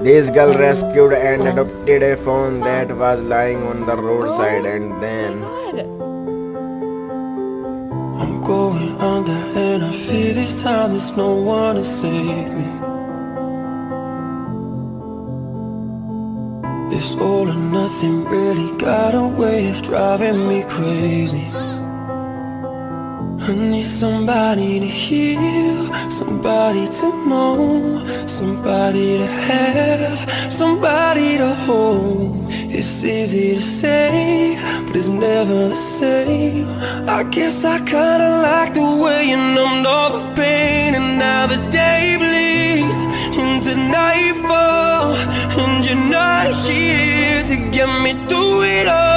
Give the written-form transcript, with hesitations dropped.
This girl rescued and adopted a fawn that was lying on the roadside, and then I'm going under and I fear this time there's no one to save me. This all or nothing really got a way of driving me crazy. I need somebody to heal, somebody to know, somebody to have, somebody to hold. It's easy to say, but it's never the same. I guess I kinda like the way you numbed all the pain. And now the day bleeds into nightfall, and you're not here to get me through it all.